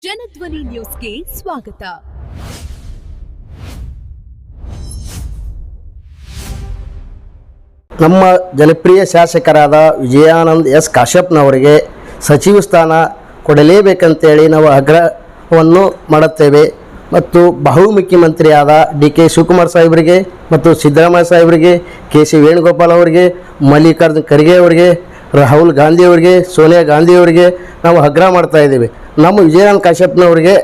ಜನಧ್ವನಿ ನ್ಯೂಸ್ಗೆ ಸ್ವಾಗತ. ನಮ್ಮ ಜನಪ್ರಿಯ ಶಾಸಕರಾದ ವಿಜಯಾನಂದ್ ಎಸ್ ಕಾಶ್ಯಪ್ನವರಿಗೆ ಸಚಿವ ಸ್ಥಾನ ಕೊಡಲೇಬೇಕಂತೇಳಿ ನಾವು ಆಗ್ರಹವನ್ನು ಮಾಡುತ್ತೇವೆ. ಮತ್ತು ಬಹುಮುಖ್ಯಮಂತ್ರಿಯಾದ ಡಿ ಕೆ ಶಿವಕುಮಾರ್ ಸಾಹೇಬರಿಗೆ ಮತ್ತು ಸಿದ್ದರಾಮಯ್ಯ ಸಾಹೇಬರಿಗೆ, ಕೆ ಸಿ ವೇಣುಗೋಪಾಲ್ ಅವರಿಗೆ, ಮಲ್ಲಿಕಾರ್ಜುನ್ ಖರ್ಗೆ ಅವರಿಗೆ, ರಾಹುಲ್ ಗಾಂಧಿ ಅವರಿಗೆ, ಸೋನಿಯಾ ಗಾಂಧಿ ಅವರಿಗೆ ನಾವು ಆಗ್ರಹ ಮಾಡ್ತಾ ಇದ್ದೀವಿ. ನಮ್ಮ ವಿಜಯಾನಂದ್ ಕಾಶ್ಯಪ್ನವರಿಗೆ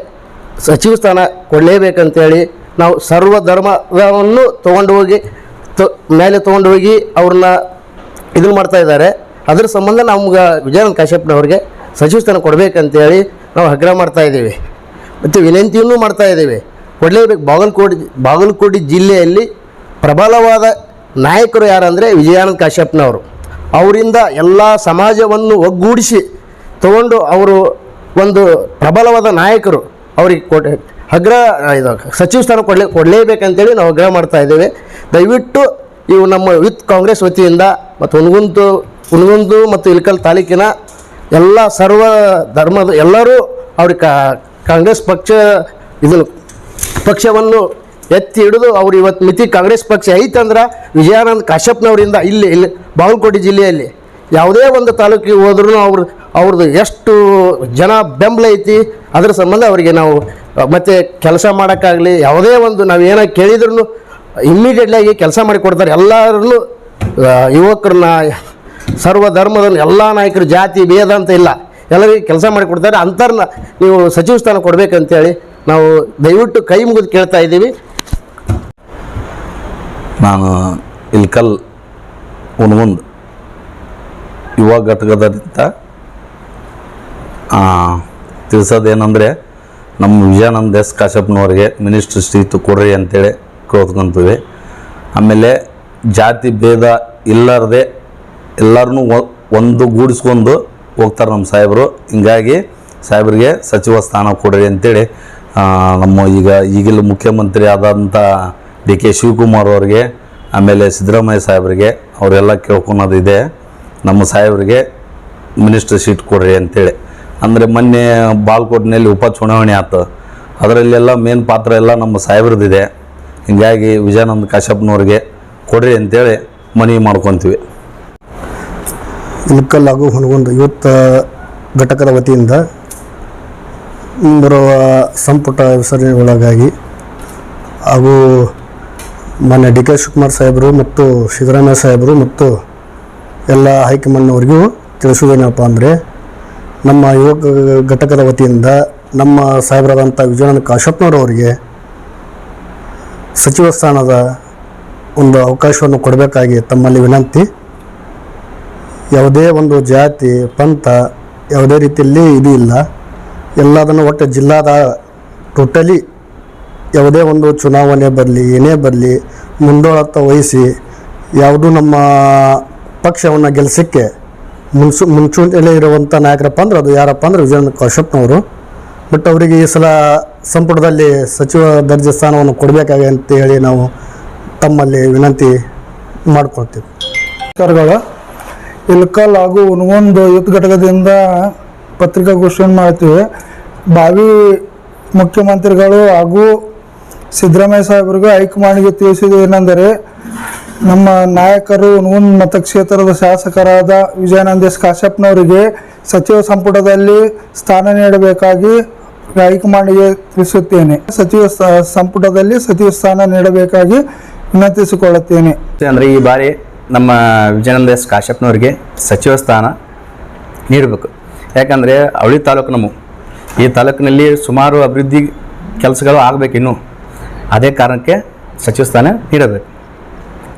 ಸಚಿವ ಸ್ಥಾನ ಕೊಡಲೇಬೇಕಂತೇಳಿ ನಾವು ಸರ್ವ ಧರ್ಮವನ್ನು ಮೇಲೆ ತೊಗೊಂಡು ಹೋಗಿ ಅವ್ರನ್ನ ಇದನ್ನು ಮಾಡ್ತಾ ಇದ್ದಾರೆ. ಅದ್ರ ಸಂಬಂಧ ನಮ್ಗೆ ವಿಜಯಾನಂದ್ ಕಾಶ್ಯಪ್ನವ್ರಿಗೆ ಸಚಿವ ಸ್ಥಾನ ಕೊಡಬೇಕಂತೇಳಿ ನಾವು ಆಗ್ರಹ ಮಾಡ್ತಾ ಇದ್ದೀವಿ ಮತ್ತು ವಿನಂತಿಯನ್ನು ಮಾಡ್ತಾ ಇದ್ದೀವಿ. ಕೊಡಲೇಬೇಕು. ಬಾಗಲಕೋಟೆ ಜಿಲ್ಲೆಯಲ್ಲಿ ಪ್ರಬಲವಾದ ನಾಯಕರು ಯಾರಂದರೆ ವಿಜಯಾನಂದ್ ಕಾಶ್ಯಪ್ನವರು. ಅವರಿಂದ ಎಲ್ಲ ಸಮಾಜವನ್ನು ಒಗ್ಗೂಡಿಸಿ ತಗೊಂಡು ಅವರು ಒಂದು ಪ್ರಬಲವಾದ ನಾಯಕರು. ಅವರಿಗೆ ಸಚಿವ ಸ್ಥಾನ ಕೊಡಲೇಬೇಕಂತೇಳಿ ನಾವು ಆಗ್ರಹ ಮಾಡ್ತಾ ಇದ್ದೇವೆ. ದಯವಿಟ್ಟು ಇವು ನಮ್ಮ ಯೂತ್ ಕಾಂಗ್ರೆಸ್ ವತಿಯಿಂದ ಮತ್ತು ಹುನಗುಂದ ಮತ್ತು ಇಳಕಲ್ ತಾಲೂಕಿನ ಎಲ್ಲ ಸರ್ವ ಧರ್ಮದ ಎಲ್ಲರೂ ಅವ್ರಿಗೆ ಕಾಂಗ್ರೆಸ್ ಪಕ್ಷವನ್ನು ಎತ್ತಿ ಹಿಡಿದು ಅವ್ರು ಇವತ್ತು ಕಾಂಗ್ರೆಸ್ ಪಕ್ಷ ಐತಂದ್ರೆ ವಿಜಯಾನಂದ್ ಕಾಶ್ಯಪ್ನವರಿಂದ ಇಲ್ಲಿ ಬಾಗಲಕೋಟೆ ಜಿಲ್ಲೆಯಲ್ಲಿ ಯಾವುದೇ ಒಂದು ತಾಲೂಕಿಗೆ ಹೋದ್ರೂ ಅವ್ರದ್ದು ಎಷ್ಟು ಜನ ಬೆಂಬಲ ಐತಿ. ಅದರ ಸಂಬಂಧ ಅವರಿಗೆ ನಾವು ಮತ್ತು ಕೆಲಸ ಮಾಡೋಕ್ಕಾಗಲಿ ಯಾವುದೇ ಒಂದು ನಾವು ಏನೋ ಕೇಳಿದ್ರೂ ಇಮ್ಮಿಡಿಯೇಟ್ಲಾಗಿ ಕೆಲಸ ಮಾಡಿಕೊಡ್ತಾರೆ. ಎಲ್ಲರನ್ನು ಯುವಕರನ್ನ ಸರ್ವ ಧರ್ಮದ ಎಲ್ಲ ನಾಯಕರು ಜಾತಿ ಭೇದ ಅಂತ ಇಲ್ಲ, ಎಲ್ಲರಿಗೆ ಕೆಲಸ ಮಾಡಿಕೊಡ್ತಾರೆ. ಅಂಥವ್ರನ್ನ ನೀವು ಸಚಿವ ಸ್ಥಾನ ಕೊಡಬೇಕಂತೇಳಿ ನಾವು ದಯವಿಟ್ಟು ಕೈ ಮುಗಿದು ಕೇಳ್ತಾ ಇದ್ದೀವಿ. ನಾನು ಇಳಕಲ್ ಹುನಗುಂದ ಯುವ ಘಟಕದಿಂದ ತಿಳಿಸೋದೇನೆಂದರೆ, ನಮ್ಮ ವಿಜಯಾನಂದ್ ಎಸ್ ಕಾಶ್ಯಪ್ನವ್ರಿಗೆ ಮಿನಿಸ್ಟ್ರ್ ಸೀಟು ಕೊಡ್ರಿ ಅಂತೇಳಿ ಕೇಳ್ಕೊಂತೀವಿ. ಆಮೇಲೆ ಜಾತಿ ಭೇದ ಇಲ್ಲದೆ ಎಲ್ಲರನ್ನೂ ಒಂದುಗೂಡಿಸ್ಕೊಂಡು ಹೋಗ್ತಾರೆ ನಮ್ಮ ಸಾಹೇಬರು. ಹಿಂಗಾಗಿ ಸಾಹೇಬರಿಗೆ ಸಚಿವ ಸ್ಥಾನ ಕೊಡ್ರಿ ಅಂತೇಳಿ ನಮ್ಮ ಈಗಿನ ಮುಖ್ಯಮಂತ್ರಿ ಆದಂಥ ಡಿ ಕೆ ಶಿವಕುಮಾರ್ ಅವ್ರಿಗೆ, ಆಮೇಲೆ ಸಿದ್ದರಾಮಯ್ಯ ಸಾಹೇಬರಿಗೆ ಅವರೆಲ್ಲ ಕೇಳ್ಕೊಳೋದಿದೆ. ನಮ್ಮ ಸಾಹೇಬರಿಗೆ ಮಿನಿಸ್ಟ್ರ್ ಸೀಟ್ ಕೊಡ್ರಿ ಅಂತೇಳಿ. ಅಂದರೆ ಮೊನ್ನೆ ಬಾಗಲಕೋಟೆಯಲ್ಲಿ ಉಪಚುನಾವಣೆ ಆಯ್ತು, ಅದರಲ್ಲೆಲ್ಲ ಮೇನ್ ಪಾತ್ರ ಎಲ್ಲ ನಮ್ಮ ಸಾಹೇಬ್ರದ್ದಿದೆ. ಹೀಗಾಗಿ ವಿಜಯಾನಂದ್ ಕಾಶ್ಯಪ್ನವ್ರಿಗೆ ಕೊಡ್ರಿ ಅಂತೇಳಿ ಮನವಿ ಮಾಡ್ಕೊತೀವಿ. ಇಳಕಲ್ ಹಾಗೂ ಹುನಗುಂದ ಯೂತ್ ಘಟಕದ ವತಿಯಿಂದ ಬರುವ ಸಂಪುಟ ವಿಸರ್ಜನೆಗೊಳಗಾಗಿ ಹಾಗೂ ಮಾನ್ಯ ಡಿ ಕೆ ಶಿವಕುಮಾರ್ ಸಾಹೇಬರು ಮತ್ತು ಸಿದ್ದರಾಮಯ್ಯ ಸಾಹೇಬರು ಮತ್ತು ಎಲ್ಲ ಹೈಕಮಾಂಡ್ನವರಿಗೂ ತಿಳಿಸುವುದೇನಪ್ಪ ಅಂದರೆ, ನಮ್ಮ ಯುವಕ ಘಟಕದ ವತಿಯಿಂದ ನಮ್ಮ ಸಾಹೇಬರಾದಂಥ ವಿಜಯಾನಂದ ಕಾಶ್ಯಪ್ನವರವರಿಗೆ ಸಚಿವ ಸ್ಥಾನದ ಒಂದು ಅವಕಾಶವನ್ನು ಕೊಡಬೇಕಾಗಿ ತಮ್ಮಲ್ಲಿ ವಿನಂತಿ. ಯಾವುದೇ ಒಂದು ಜಾತಿ ಪಂಥ ಯಾವುದೇ ರೀತಿಯಲ್ಲಿ ಇದು ಇಲ್ಲ, ಎಲ್ಲದನ್ನು ಒಟ್ಟು ಜಿಲ್ಲಾದ ಟೋಟಲಿ ಯಾವುದೇ ಒಂದು ಚುನಾವಣೆ ಬರಲಿ ಏನೇ ಬರಲಿ ಮುಂದಾಳತ್ವ ವಹಿಸಿ ಯಾವುದೂ ನಮ್ಮ ಪಕ್ಷವನ್ನು ಗೆಲ್ಲಿಸೋಕ್ಕೆ ಮುಂಚೂಣಿಯಲ್ಲೇ ಇರುವಂಥ ನಾಯಕರಪ್ಪ ಅಂದ್ರೆ ಅದು ಯಾರಪ್ಪ ಅಂದ್ರೆ ವಿಜಯಾನಂದ ಕಾಶ್ಯಪ್ನವರು. ಬಟ್ ಅವರಿಗೆ ಈ ಸಲ ಸಂಪುಟದಲ್ಲಿ ಸಚಿವ ದರ್ಜೆ ಸ್ಥಾನವನ್ನು ಕೊಡಬೇಕಾಗಿ ಅಂತ ಹೇಳಿ ನಾವು ತಮ್ಮಲ್ಲಿ ವಿನಂತಿ ಮಾಡಿಕೊಳ್ತೀವಿ. ಸರ್ಕಾರಗಳು ಇಳಕಲ್ ಹಾಗೂ ಹುನಗುಂದ ಯೂತ್ ಘಟಕದಿಂದ ಪತ್ರಿಕಾಗೋಷ್ಠಿಯನ್ನು ಮಾಡ್ತೀವಿ. ಭಾವಿ ಮುಖ್ಯಮಂತ್ರಿಗಳು ಹಾಗೂ ಸಿದ್ದರಾಮಯ್ಯ ಸಾಹೇಬರಿಗೂ ಹೈಕಮಾಂಡ್ಗೆ ತಿಳಿಸಿದ್ದು ಏನೆಂದರೆ, ನಮ್ಮ ನಾಯಕರು ಹುನಗುಂದ ಮತಕ್ಷೇತ್ರದ ಶಾಸಕರಾದ ವಿಜಯಾನಂದ್ ಎಸ್ ಕಾಶ್ಯಪ್ನವರಿಗೆ ಸಚಿವ ಸಂಪುಟದಲ್ಲಿ ಸ್ಥಾನ ನೀಡಬೇಕಾಗಿ ಹೈಕಮಾಂಡ್ಗೆ ತಿಳಿಸುತ್ತೇನೆ. ಸಂಪುಟದಲ್ಲಿ ಸಚಿವ ಸ್ಥಾನ ನೀಡಬೇಕಾಗಿ ವಿನಂತಿಸಿಕೊಳ್ಳುತ್ತೇನೆ. ಅಂದರೆ ಈ ಬಾರಿ ನಮ್ಮ ವಿಜಯಾನಂದ್ ಎಸ್ ಕಾಶ್ಯಪ್ನವರಿಗೆ ಸಚಿವ ಸ್ಥಾನ ನೀಡಬೇಕು. ಯಾಕಂದರೆ ಅವಳಿ ತಾಲೂಕು ಈ ತಾಲೂಕಿನಲ್ಲಿ ಸುಮಾರು ಅಭಿವೃದ್ಧಿ ಕೆಲಸಗಳು ಆಗಬೇಕಿನ್ನು, ಅದೇ ಕಾರಣಕ್ಕೆ ಸಚಿವ ಸ್ಥಾನ ನೀಡಬೇಕು.